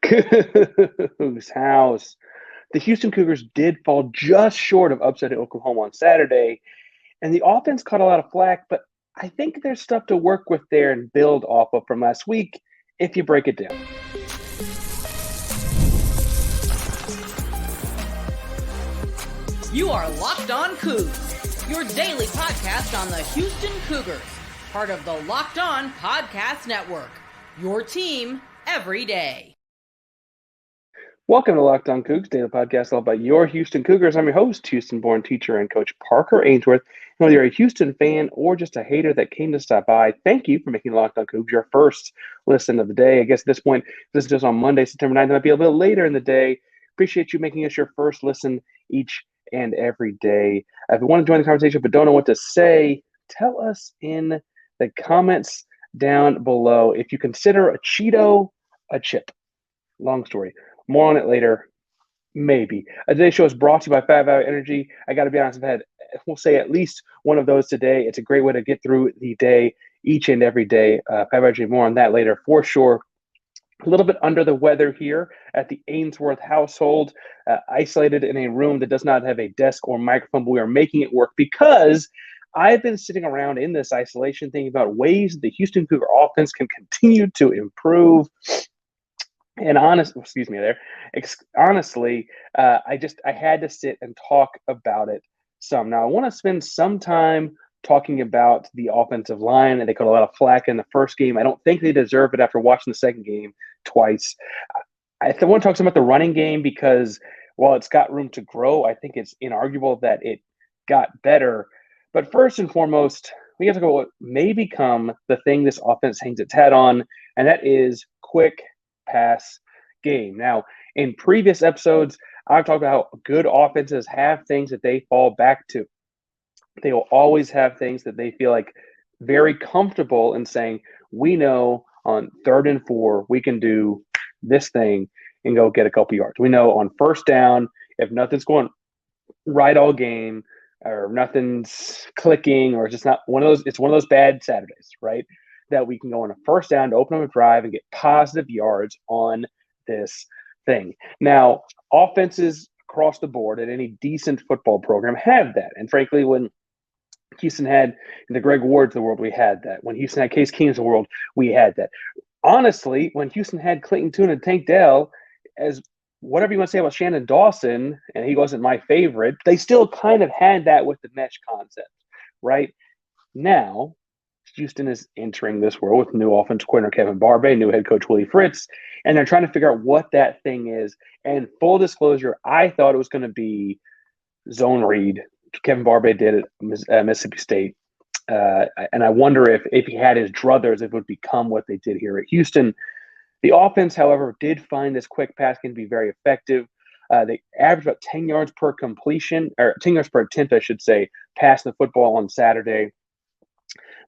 Coogs House. The Houston Cougars did fall just short of upsetting Oklahoma on Saturday, and the offense caught a lot of flack, but I think there's stuff to work with there and build off of from last week if you break it down. You are Locked On Cougs, your daily podcast on the Houston Cougars, part of the Locked On Podcast Network, your team every day. Welcome to Locked On Cougs, daily podcast all about your Houston Cougars. I'm your host, Houston-born teacher and coach Parker Ainsworth. And whether you're a Houston fan or just a hater that came to stop by, thank you for making Locked On Cougs your first listen of the day. I guess at this point, this is just on Monday, September 9th. It might be a little later in the day. Appreciate you making us your first listen each and every day. If you want to join the conversation but don't know what to say, tell us in the comments down below if you consider a Cheeto a chip. Long story. More on it later. Maybe. Today's show is brought to you by 5 Hour Energy. I got to be honest, I've had, we'll say, at least one of those today. It's a great way to get through the day each and every day. 5 Hour Energy, more on that later for sure. A little bit under the weather here at the Ainsworth household, isolated in a room that does not have a desk or microphone, but we are making it work because I've been sitting around in this isolation thinking about ways that the Houston Cougar offense can continue to improve. And honestly, I had to sit and talk about it some. Now, I want to spend some time talking about the offensive line, and they got a lot of flack in the first game. I don't think they deserve it after watching the second game twice. I want to talk some about the running game because while it's got room to grow, I think it's inarguable that it got better. But first and foremost, we have to go what may become the thing this offense hangs its hat on, and that is quick pass game. Now, in previous episodes, I've talked about how good offenses have things that they fall back to. They will always have things that they feel like very comfortable in saying, we know on 3rd and 4, we can do this thing and go get a couple yards. We know on first down, if nothing's going right all game or nothing's clicking or it's just not one of those, it's one of those bad Saturdays, right? That we can go on a first down to open up a drive and get positive yards on this thing. Now, offenses across the board at any decent football program have that. And frankly, when Houston had the Greg Wards of the world, we had that. When Houston had Case Keenum's of the world, we had that. Honestly, when Houston had Clayton Tune and Tank Dell, as whatever you want to say about Shannon Dawson, and he wasn't my favorite, they still kind of had that with the mesh concept, right? Now, Houston is entering this world with new offensive coordinator Kevin Barbay, new head coach Willie Fritz, and they're trying to figure out what that thing is. And full disclosure, I thought it was going to be zone read. Kevin Barbay did it at Mississippi State. And I wonder if he had his druthers, if it would become what they did here at Houston. The offense, however, did find this quick pass can be very effective. They averaged about 10 yards per completion, or 10 yards per attempt, I should say, passing the football on Saturday.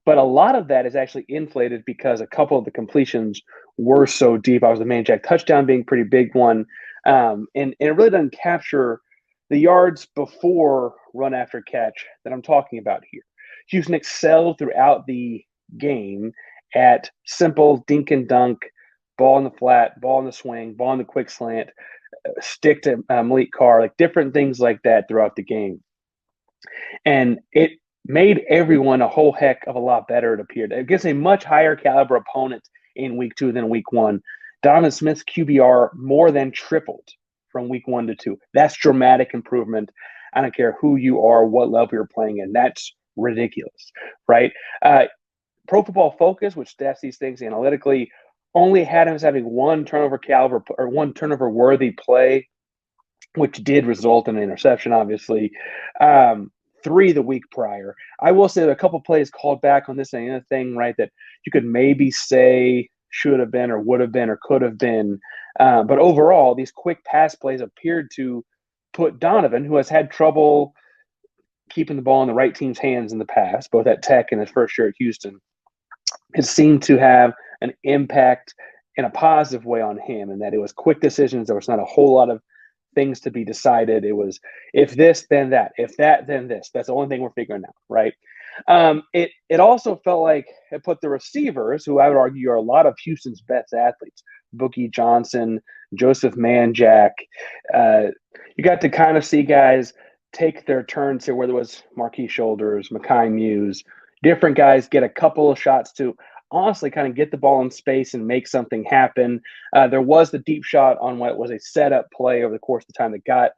But a lot of that is actually inflated because a couple of the completions were so deep. I was the main jack touchdown being a pretty big one. And it really doesn't capture the yards before run after catch that I'm talking about here. Houston excelled throughout the game at simple dink and dunk, ball in the flat, ball in the swing, ball in the quick slant, stick to Malik Carr, like different things like that throughout the game. And it made everyone a whole heck of a lot better, it appeared. Against a much higher caliber opponent in week 2 than week 1. Donovan Smith's QBR more than tripled from week 1 to 2. That's dramatic improvement. I don't care who you are, what level you're playing in. That's ridiculous, right? Pro Football Focus, which stats these things analytically, only had him as having one turnover worthy play, which did result in an interception, obviously. 3 the week prior. I will say that a couple plays called back on this and other thing, right, that you could maybe say should have been or would have been or could have been. But overall, these quick pass plays appeared to put Donovan, who has had trouble keeping the ball in the right team's hands in the past, both at Tech and his first year at Houston, it seemed to have an impact in a positive way on him, and that it was quick decisions. There was not a whole lot of things to be decided. It was if this, then that, if that, then this. That's the only thing we're figuring out, right? It also felt like it put the receivers, who I would argue are a lot of Houston's best athletes, Bookie Johnson, Joseph Manjack. You got to kind of see guys take their turns here, whether it was Marquis Shoulders, Makai Muse, different guys get a couple of shots to honestly kind of get the ball in space and make something happen. There was the deep shot on what was a setup play over the course of the time that got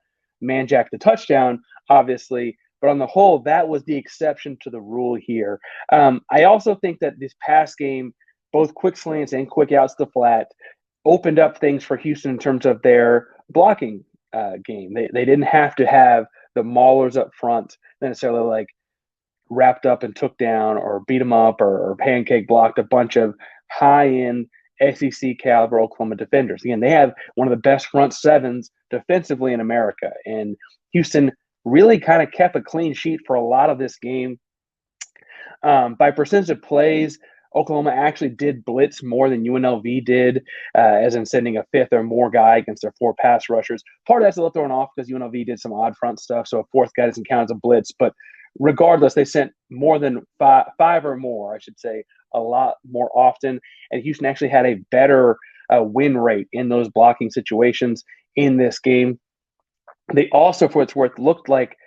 Manjack the touchdown, obviously. But on the whole, that was the exception to the rule here. I also think that this pass game, both quick slants and quick outs to the flat, opened up things for Houston in terms of their blocking game. They didn't have to have the maulers up front necessarily like wrapped up and took down or beat them up or pancake blocked a bunch of high-end SEC caliber Oklahoma defenders. Again, they have one of the best front sevens defensively in America. And Houston really kind of kept a clean sheet for a lot of this game. By percentage of plays, Oklahoma actually did blitz more than UNLV did, as in sending a fifth or more guy against their 4 pass rushers. Part of that's a little thrown off because UNLV did some odd front stuff, so a fourth guy doesn't count as a blitz. But regardless, they sent more than five or more, I should say, a lot more often. And Houston actually had a better win rate in those blocking situations in this game. They also, for what it's worth, looked like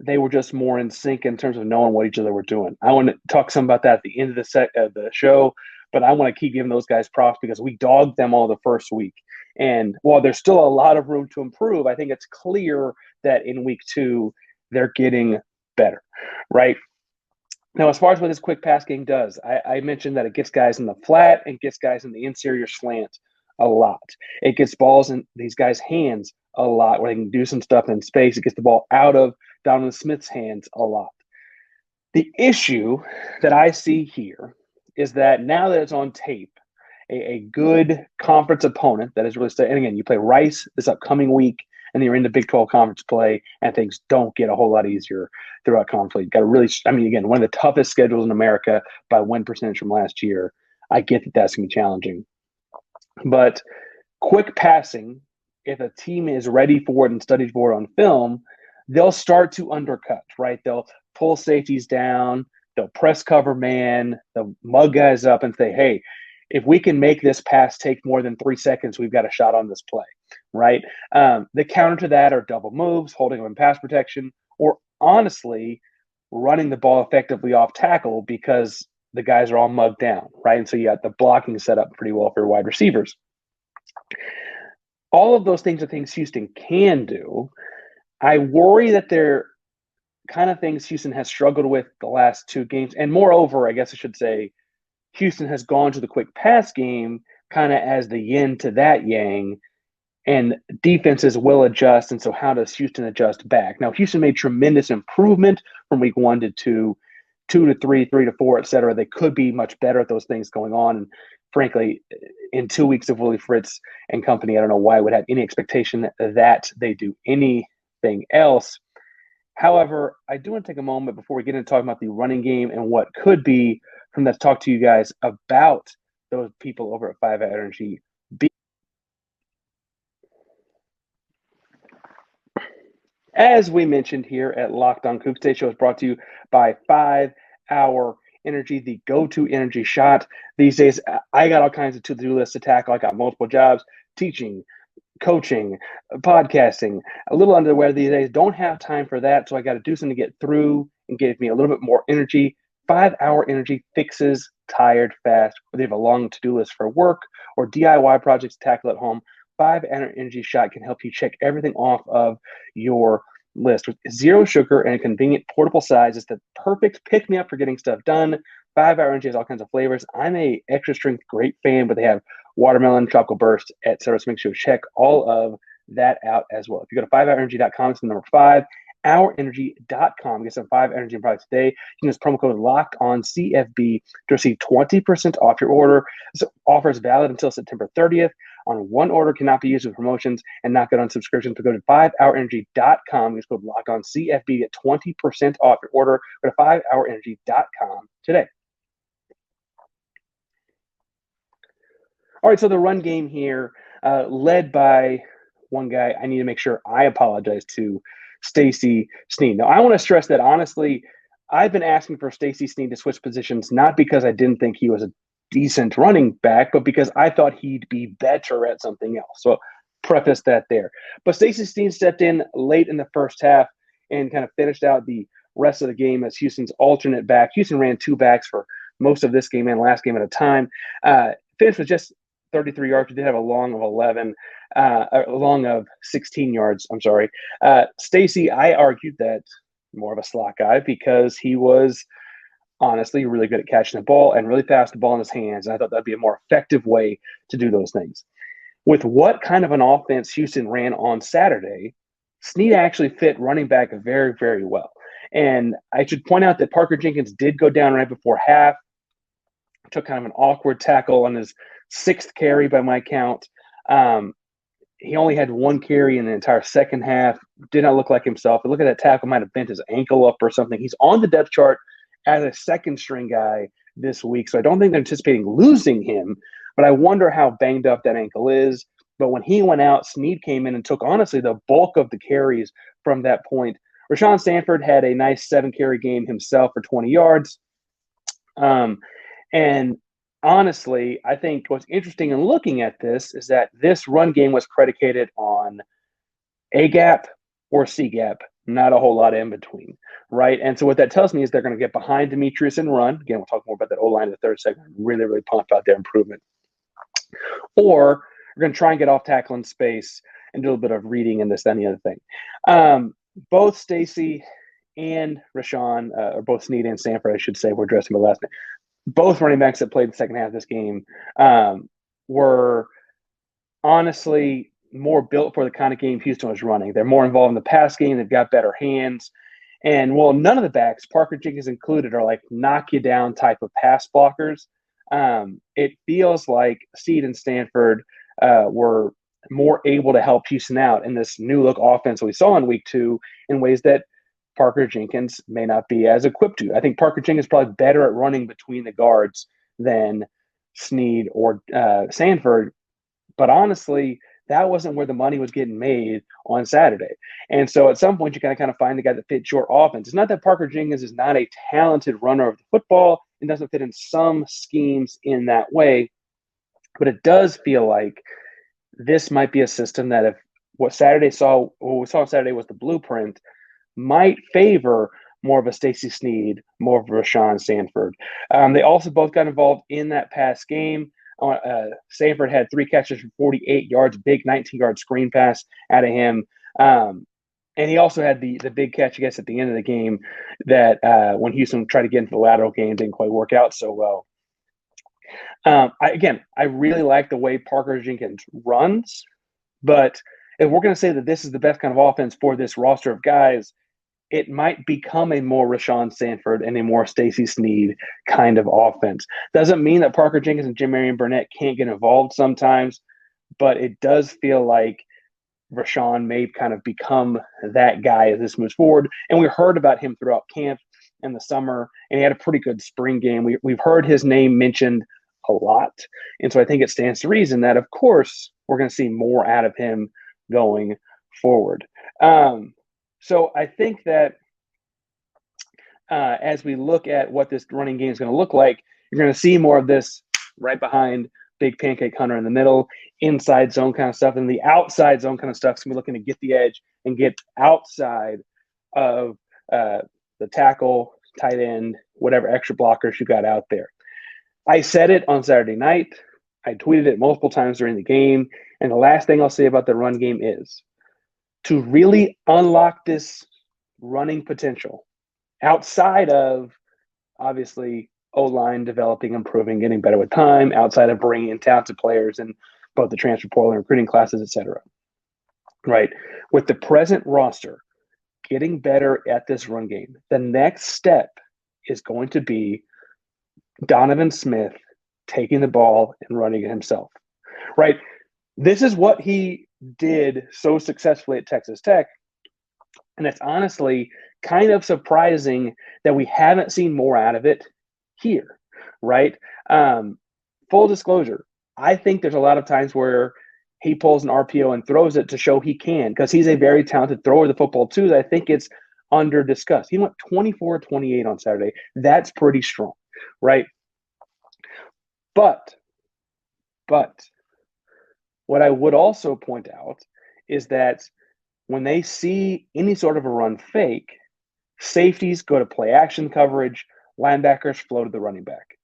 they were just more in sync in terms of knowing what each other were doing. I want to talk some about that at the end of the show, but I want to keep giving those guys props because we dogged them all the first week. And while there's still a lot of room to improve, I think it's clear that in week 2, they're getting better, right? Now, as far as what this quick pass game does, I mentioned that it gets guys in the flat and gets guys in the interior slant a lot. It gets balls in these guys' hands a lot where they can do some stuff in space. It gets the ball out of Donovan Smith's hands a lot. The issue that I see here is that now that it's on tape, a good conference opponent that is really – and again, you play Rice this upcoming week, and you're in the Big 12 conference play, and things don't get a whole lot easier throughout conference. You've got to really – I mean, again, one of the toughest schedules in America by win percentage from last year. I get that that's going to be challenging. But quick passing, if a team is ready for it and studied for it on film, they'll start to undercut, right? They'll pull safeties down, they'll press cover man, they'll mug guys up and say, hey, if we can make this pass take more than 3 seconds, we've got a shot on this play, right? The counter to that are double moves, holding them in pass protection, or honestly, running the ball effectively off tackle because the guys are all mugged down, right? And so you got the blocking set up pretty well for your wide receivers. All of those things are things Houston can do. I worry that they're kind of things Houston has struggled with the last 2 games. And moreover, I guess I should say, Houston has gone to the quick pass game kind of as the yin to that yang, and defenses will adjust. And so how does Houston adjust back? Now, Houston made tremendous improvement from week 1 to 2, 2 to 3, 3 to 4, et cetera. They could be much better at those things going on. And frankly, in 2 weeks of Willie Fritz and company, I don't know why I would have any expectation that they do anything else. However, I do want to take a moment before we get into talking about the running game and what could be from that to talk to you guys about those people over at 5 Energy. As we mentioned here at Locked On Cougs, today's show is brought to you by 5 Hour Energy, the go-to energy shot. These days, I got all kinds of to-do lists to tackle. I got multiple jobs, teaching, coaching, podcasting, a little under the weather these days. Don't have time for that, so I got to do something to get through and give me a little bit more energy. 5 Hour Energy fixes tired fast. Whether you have a long to-do list for work or DIY projects to tackle at home, 5 Hour Energy shot can help you check everything off of your list. With 0 sugar and a convenient portable size, it's the perfect pick-me-up for getting stuff done. 5 Hour Energy has all kinds of flavors. I'm a extra strength great fan, but they have watermelon, tropical burst, etc. So make sure you check all of that out as well. If you go to 5hourenergy.com, it's the number 5, hourenergy.com. Get some 5 Energy products today. You can use promo code LOCKEDONCFB to receive 20% off your order. This offer is valid until September 30th. On one order, cannot be used with promotions and not good on subscriptions. So go to 5hourenergy.com. Use code LOCKEDONCFB to get 20% off your order. Go to 5hourenergy.com today. All right, so the run game here, led by one guy. I need to make sure I apologize to, Stacey Sneed. Now, I want to stress that, honestly, I've been asking for Stacey Sneed to switch positions, not because I didn't think he was decent running back, but because I thought he'd be better at something else. So preface that there. But Stacey Sneed stepped in late in the first half and kind of finished out the rest of the game as Houston's alternate back. Houston ran two backs for most of this game and last game at a time. Finished with just 33 yards. We did have a long of 16 yards. I'm sorry. Stacey, I argued that more of a slot guy because he was honestly really good at catching the ball and really fast the ball in his hands. And I thought that'd be a more effective way to do those things. With what kind of an offense Houston ran on Saturday, Sneed actually fit running back very, very well. And I should point out that Parker Jenkins did go down right before half, took kind of an awkward tackle on his sixth carry by my count. He only had one carry in the entire second half, did not look like himself. Look at that tackle, might have bent his ankle up or something. He's on the depth chart as a second string guy this week. So I don't think they're anticipating losing him, but I wonder how banged up that ankle is. But when he went out, Sneed came in and took, honestly, the bulk of the carries from that point. Rashaun Stanford had a nice 7-carry game himself for 20 yards. And honestly, I think what's interesting in looking at this is that this run game was predicated on A gap or C gap, not a whole lot in between, right? And so what that tells me is they're going to get behind Demetrius and run. Again, we'll talk more about that O-line in the third segment. Really, really pumped about their improvement. Or we're going to try and get off tackle in space and do a little bit of reading and this, that, and the other thing. Both Stacey and Rashaun, or both Sneed and Stanford, I should say, we're addressing the last name. Both running backs that played the second half of this game were honestly more built for the kind of game Houston was running. They're more involved in the pass game. They've got better hands. And while none of the backs, Parker Jenkins included, are like knock you down type of pass blockers, it feels like Sneed and Stanford were more able to help Houston out in this new look offense we saw in week 2 in ways that Parker Jenkins may not be as equipped to. I think Parker Jenkins is probably better at running between the guards than Sneed or Stanford. But honestly, that wasn't where the money was getting made on Saturday. And so at some point, you got to kind of find the guy that fits your offense. It's not that Parker Jenkins is not a talented runner of the football and doesn't fit in some schemes in that way. But it does feel like this might be a system that if what we saw on Saturday was the blueprint, might favor more of a Stacey Sneed, more of a Rashaun Stanford. They also both got involved in that pass game. Stanford had 3 catches for 48 yards, big 19-yard screen pass out of him. And he also had the big catch, I guess, at the end of the game that when Houston tried to get into the lateral game, didn't quite work out so well. I really like the way Parker Jenkins runs, but if we're going to say that this is the best kind of offense for this roster of guys, it might become a more Rashaun Stanford and a more Stacey Sneed kind of offense. Doesn't mean that Parker Jenkins and Jim Marion Burnett can't get involved sometimes, but it does feel like Rashaun may kind of become that guy as this moves forward. And we heard about him throughout camp in the summer, and he had a pretty good spring game. We've heard his name mentioned a lot. And so I think it stands to reason that, of course, we're going to see more out of him going forward. So I think that as we look at what this running game is going to look like, you're going to see more of this right behind Big Pancake Hunter in the middle, inside zone kind of stuff, and the outside zone kind of stuff is going to be looking to get the edge and get outside of the tackle, tight end, whatever extra blockers you got out there. I said it on Saturday night. I tweeted it multiple times during the game. And the last thing I'll say about the run game is to really unlock this running potential outside of, obviously, O-line developing, improving, getting better with time, outside of bringing in talented players in both the transfer portal and recruiting classes, et cetera. Right? With the present roster getting better at this run game, the next step is going to be Donovan Smith taking the ball and running it himself. Right? This is what he did so successfully at Texas Tech. And it's honestly kind of surprising that we haven't seen more out of it here, right? Full disclosure, I think there's a lot of times where he pulls an RPO and throws it to show he can, because he's a very talented thrower of the football too. I think it's under discussed. He went 24-28 on Saturday. That's pretty strong, right? But what I would also point out is that when they see any sort of a run fake, safeties go to play action coverage, linebackers flow to the running back.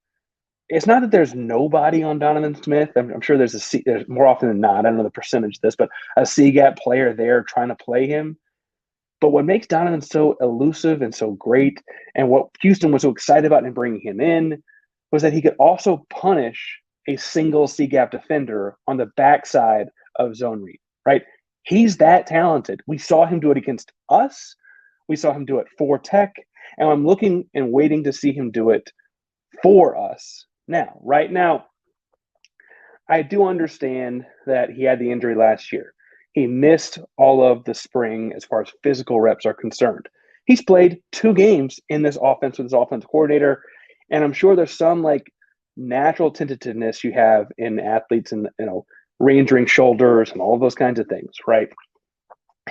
It's not that there's nobody on Donovan Smith. I'm sure there's more often than not, I don't know the percentage of this, but a C-gap player there trying to play him. But what makes Donovan so elusive and so great, and what Houston was so excited about in bringing him in, was that he could also punish a single C-gap defender on the backside of zone read, right? He's that talented. We saw him do it against us. We saw him do it for Tech. And I'm looking and waiting to see him do it for us now. Right now, I do understand that he had the injury last year. He missed all of the spring as far as physical reps are concerned. He's played 2 games in this offense with his offensive coordinator, and I'm sure there's some like natural tentativeness you have in athletes and re-injuring shoulders and all those kinds of things, right?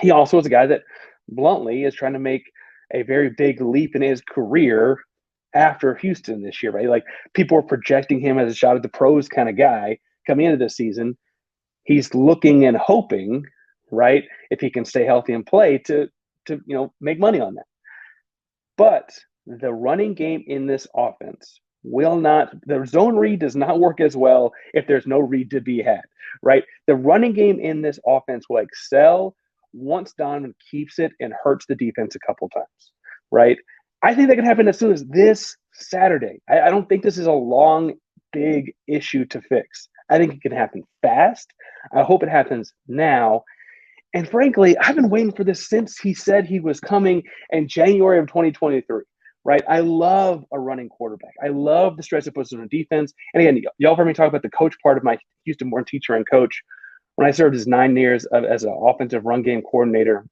He also is a guy that bluntly is trying to make a very big leap in his career after Houston this year, right? Like people were projecting him as a shot at the pros kind of guy coming into this season. He's looking and hoping, right, if he can stay healthy and play to make money on that. But the running game in this offense will not, the zone read does not work as well if there's no read to be had, right? The running game in this offense will excel once Donovan keeps it and hurts the defense a couple times, right? I think that can happen as soon as this Saturday. I don't think this is a long, big issue to fix. I think it can happen fast. I hope it happens now. And frankly, I've been waiting for this since he said he was coming in January of 2023, right? I love a running quarterback. I love the stretch that puts on defense. And again, y'all heard me talk about the coach part of my Houston born teacher and coach. When I served as 9 years as an offensive run game coordinator,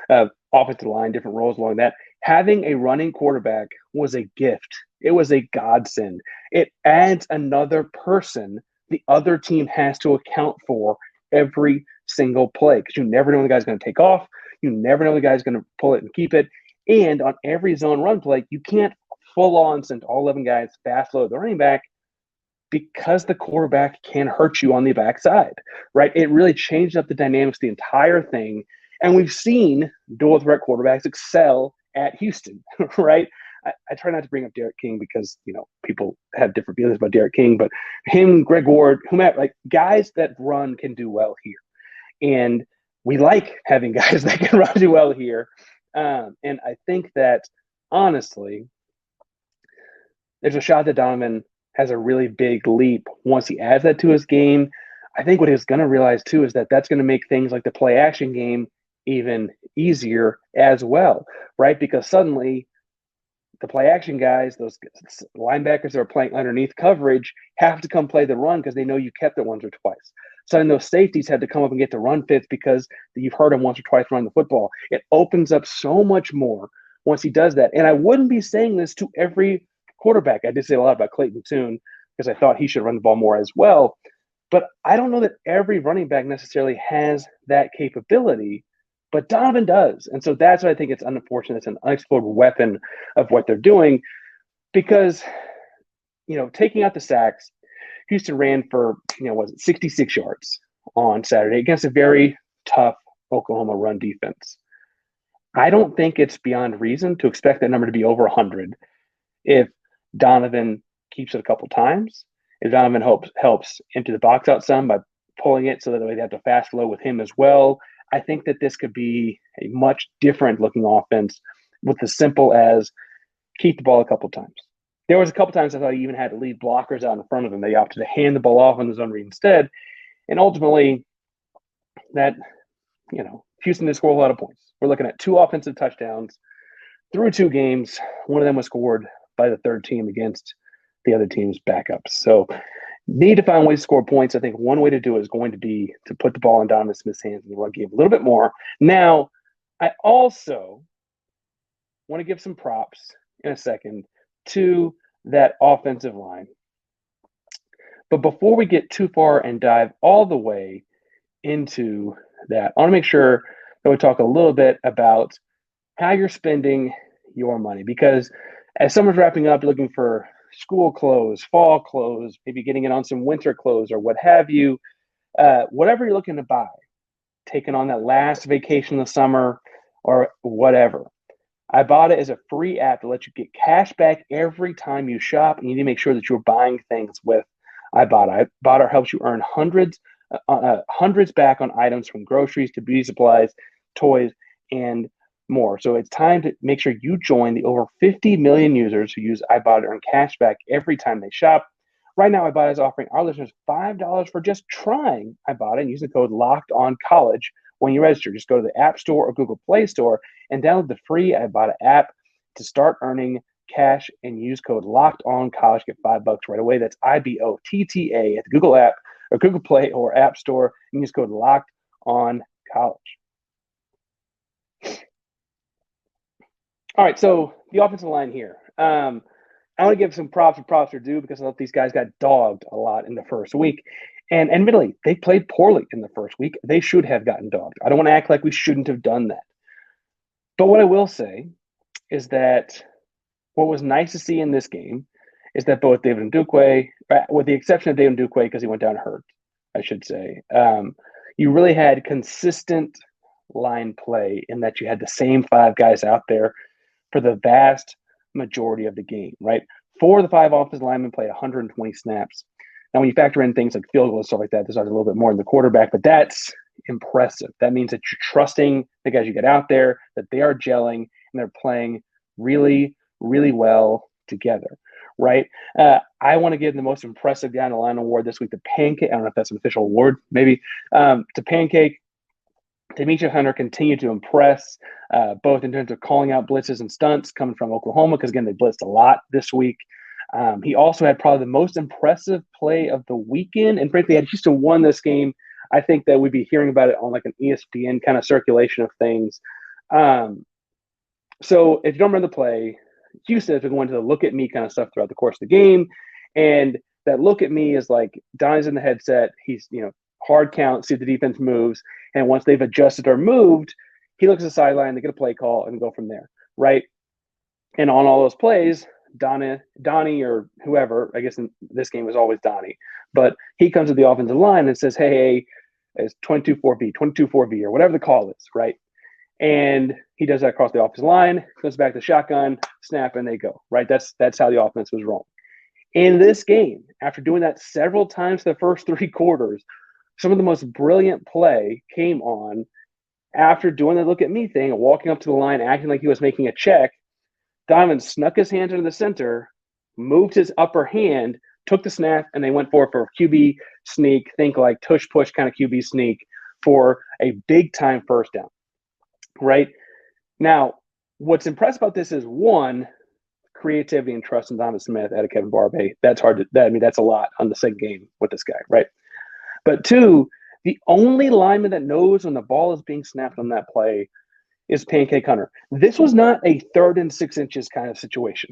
offensive line, different roles along that, having a running quarterback was a gift. It was a godsend. It adds another person the other team has to account for every single play because you never know when the guy's going to take off. You never know when the guy's going to pull it and keep it. And on every zone run play, you can't full on send all 11 guys fast load the running back because the quarterback can hurt you on the backside, right? It really changed up the dynamics, the entire thing. And we've seen dual threat quarterbacks excel at Houston, right? I try not to bring up Derek King because, people have different feelings about Derek King, but him, Greg Ward, whomever, like guys that run can do well here. And we like having guys that can run do well here. And I think that, honestly, there's a shot that Donovan has a really big leap once he adds that to his game. I think what he's going to realize, too, is that that's going to make things like the play action game even easier as well, right? Because suddenly the play action guys, those linebackers that are playing underneath coverage, have to come play the run because they know you kept it once or twice. So then those safeties had to come up and get the run fits because you've heard them once or twice run the football. It opens up so much more once he does that. And I wouldn't be saying this to every quarterback. I did say a lot about Clayton Tune because I thought he should run the ball more as well. But I don't know that every running back necessarily has that capability. But Donovan does. And so that's why I think it's unfortunate. It's an unexplored weapon of what they're doing because, taking out the sacks, Houston ran for, 66 yards on Saturday against a very tough Oklahoma run defense. I don't think it's beyond reason to expect that number to be over 100 if Donovan keeps it a couple times, if Donovan helps empty the box out some by pulling it so that they have to fast low with him as well. I think that this could be a much different looking offense with as simple as keep the ball a couple times. There was a couple times I thought he even had to leave blockers out in front of him. They opted to hand the ball off on the zone read instead. And ultimately, that, Houston did score a lot of points. We're looking at 2 offensive touchdowns through 2 games. One of them was scored by the third team against the other team's backups. So need to find ways to score points. I think one way to do it is going to be to put the ball in Donovan Smith's hands in the run game a little bit more. Now, I also want to give some props in a second to that offensive line. But before we get too far and dive all the way into that, I want to make sure that we talk a little bit about how you're spending your money. Because as someone's wrapping up, looking for school clothes, fall clothes, maybe getting it on some winter clothes or what have you, whatever you're looking to buy, taking on that last vacation of the summer or whatever. Ibotta is a free app to let you get cash back every time you shop, and you need to make sure that you're buying things with Ibotta. Ibotta helps you earn hundreds back on items from groceries to beauty supplies, toys, and more. So it's time to make sure you join the over 50 million users who use Ibotta to earn cash back every time they shop. Right now, Ibotta is offering our listeners $5 for just trying Ibotta and use the code LOCKEDONCollege when you register. Just go to the App Store or Google Play Store and download the free Ibotta app to start earning cash and use code LOCKEDONCollege. Get $5 right away. That's IBOTTA at the Google app or Google Play or App Store and use code LOCKEDONCollege. All right, so the offensive line here. I want to give some props where props are due because I thought these guys got dogged a lot in the first week. And admittedly, they played poorly in the first week. They should have gotten dogged. I don't want to act like we shouldn't have done that. But what I will say is that what was nice to see in this game is that both David Ndukwe, with the exception of David Ndukwe because he went down hurt, I should say, you really had consistent line play in that you had the same five guys out there for the vast majority of the game, right? 4 of the 5 offensive linemen played 120 snaps. Now, when you factor in things like field goals and stuff like that, there's a little bit more in the quarterback, but that's impressive. That means that you're trusting the guys you get out there, that they are gelling, and they're playing really, really well together, right? I want to give the most impressive guy on the line award this week to Pancake. I don't know if that's an official award, maybe, to Pancake. Demetrius Hunter continued to impress, both in terms of calling out blitzes and stunts coming from Oklahoma, because, again, they blitzed a lot this week. He also had probably the most impressive play of the weekend. And frankly, had Houston won this game, I think that we'd be hearing about it on like an ESPN kind of circulation of things. So if you don't remember the play, Houston has been going to the look at me kind of stuff throughout the course of the game. And that look at me is like Donnie's in the headset. He's, hard count, see if the defense moves. And once they've adjusted or moved, he looks at the sideline, they get a play call, and go from there, right? And on all those plays, Donnie or whoever, I guess in this game was always Donnie, but he comes to the offensive line and says, hey, it's 22-4B, 22-4B, or whatever the call is, right? And he does that across the offensive line, goes back to shotgun, snap, and they go, right? That's how the offense was rolling. In this game, after doing that several times the first 3 quarters, some of the most brilliant play came on after doing the look at me thing, walking up to the line, acting like he was making a check. Donovan snuck his hands into the center, moved his upper hand, took the snap, and they went for a QB sneak, think like tush-push kind of QB sneak for a big-time first down, right? Now, what's impressive about this is, one, creativity and trust in Donovan Smith out of Kevin Barbay. That's hard to – that's a lot on the second game with this guy, right? But 2, the only lineman that knows when the ball is being snapped on that play is Pancake Hunter. This was not a 3rd and 6 inches kind of situation,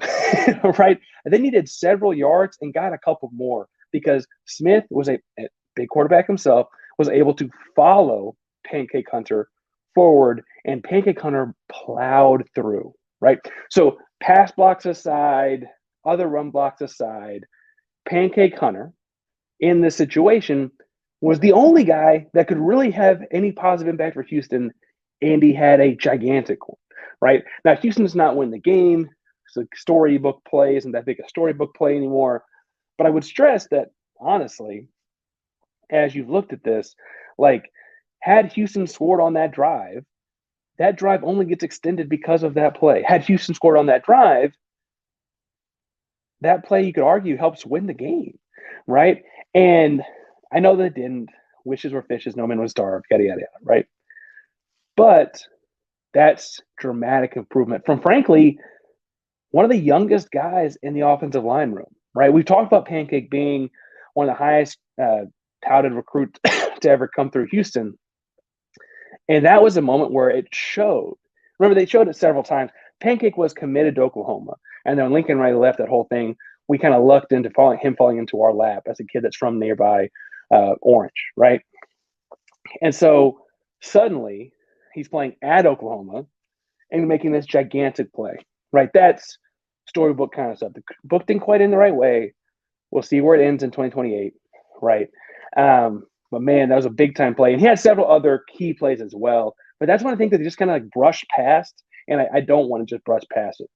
right? They needed several yards and got a couple more because Smith was a big quarterback himself, was able to follow Pancake Hunter forward, and Pancake Hunter plowed through, right? So pass blocks aside, other run blocks aside, Pancake Hunter in this situation was the only guy that could really have any positive impact for Houston, and he had a gigantic one, right? Now, Houston does not win the game. So storybook play isn't that big a storybook play anymore. But I would stress that, honestly, as you've looked at this, like, had Houston scored on that drive only gets extended because of that play. Had Houston scored on that drive, that play, you could argue, helps win the game, right? And I know that it didn't. Wishes were fishes. No man was starved. Yada, yada, yada, right? But that's dramatic improvement from, frankly, one of the youngest guys in the offensive line room, right? We've talked about Pancake being one of the highest touted recruits to ever come through Houston. And that was a moment where it showed. Remember, they showed it several times. Pancake was committed to Oklahoma. And then Lincoln Riley left that whole thing. We kind of lucked into him falling into our lap as a kid that's from nearby Orange, right? And so suddenly he's playing at Oklahoma and making this gigantic play, right? That's storybook kind of stuff. The book didn't quite end the right way. We'll see where it ends in 2028, right? But man, that was a big time play. And he had several other key plays as well. But that's one of the things that they just kind of like brushed past. And I don't want to just brush past it.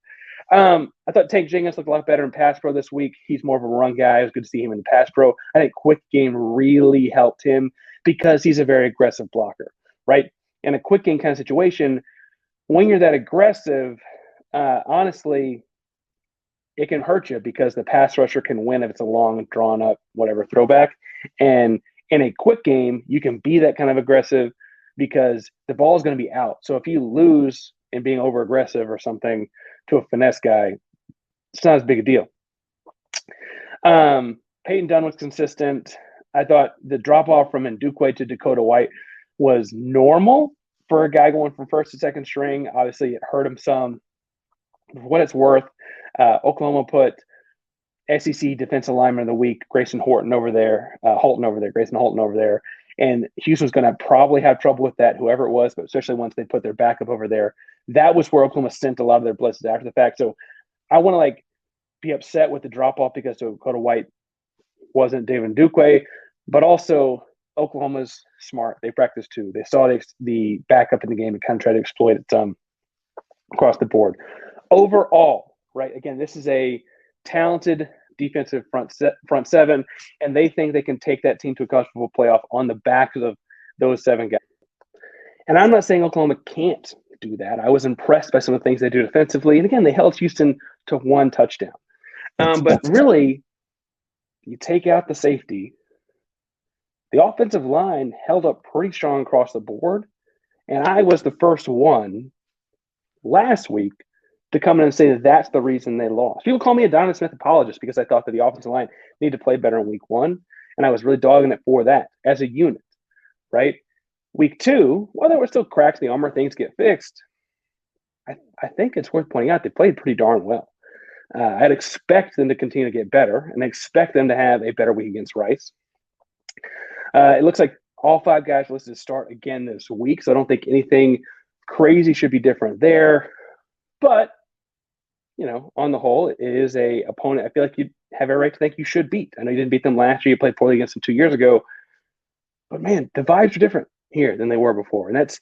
I thought Tank Jenkins looked a lot better in pass pro this week. He's more of a run guy. It was good to see him in the pass pro. I think quick game really helped him because he's a very aggressive blocker, right? In a quick game kind of situation, when you're that aggressive, honestly, it can hurt you because the pass rusher can win if it's a long, drawn up, whatever throwback. And in a quick game, you can be that kind of aggressive because the ball is going to be out. So if you lose in being over aggressive or something to a finesse guy, it's not as big a deal. Peyton Dunn was consistent. I thought the drop off from Ndukwe to Dakota White was normal for a guy going from first to second string. Obviously, it hurt him some. For what it's worth, Oklahoma put SEC Defensive Lineman of the Week, Grayson Holton over there, and Houston's going to probably have trouble with that, whoever it was, but especially once they put their backup over there. That was where Oklahoma sent a lot of their blitzes after the fact. So I want to be upset with the drop off because Dakota White wasn't David Ndukwe, but also Oklahoma's smart. They practiced too. They saw the backup in the game and kind of tried to exploit it across the board. Overall, right, again, this is a talented defensive front seven, and they think they can take that team to a college football playoff on the backs of those 7 guys. And I'm not saying Oklahoma can't do that. I was impressed by some of the things they do defensively. And again, they held Houston to 1 touchdown. But really, you take out the safety, the offensive line held up pretty strong across the board. And I was the first one last week to come in and say that that's the reason they lost. People call me a Donovan Smith apologist because I thought that the offensive line needed to play better in week 1, and I was really dogging it for that as a unit, right? Week 2, while there were still cracks in the armor, things get fixed. I think it's worth pointing out they played pretty darn well. I'd expect them to continue to get better, and I expect them to have a better week against Rice. It looks like all 5 guys are listed to start again this week, so I don't think anything crazy should be different there. But, on the whole, it is a opponent I feel like you have a right to think you should beat. I know you didn't beat them last year. You played poorly against them 2 years ago. But, man, the vibes are different here than they were before, and that's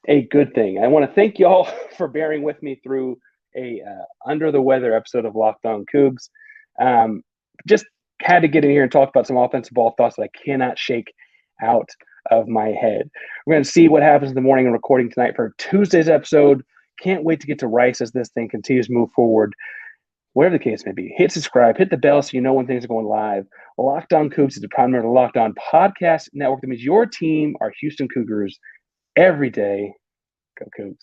a good thing. I want to thank y'all for bearing with me through a under-the-weather episode of Locked On Cougs. Just had to get in here and talk about some offensive ball thoughts that I cannot shake out of my head. We're going to see what happens in the morning and recording tonight for Tuesday's episode. Can't wait to get to Rice as this thing continues to move forward. Whatever the case may be, hit subscribe, hit the bell so you know when things are going live. Locked On Cougs is the prime member of the Locked On Podcast Network. That means your team are Houston Cougars every day. Go Cougs.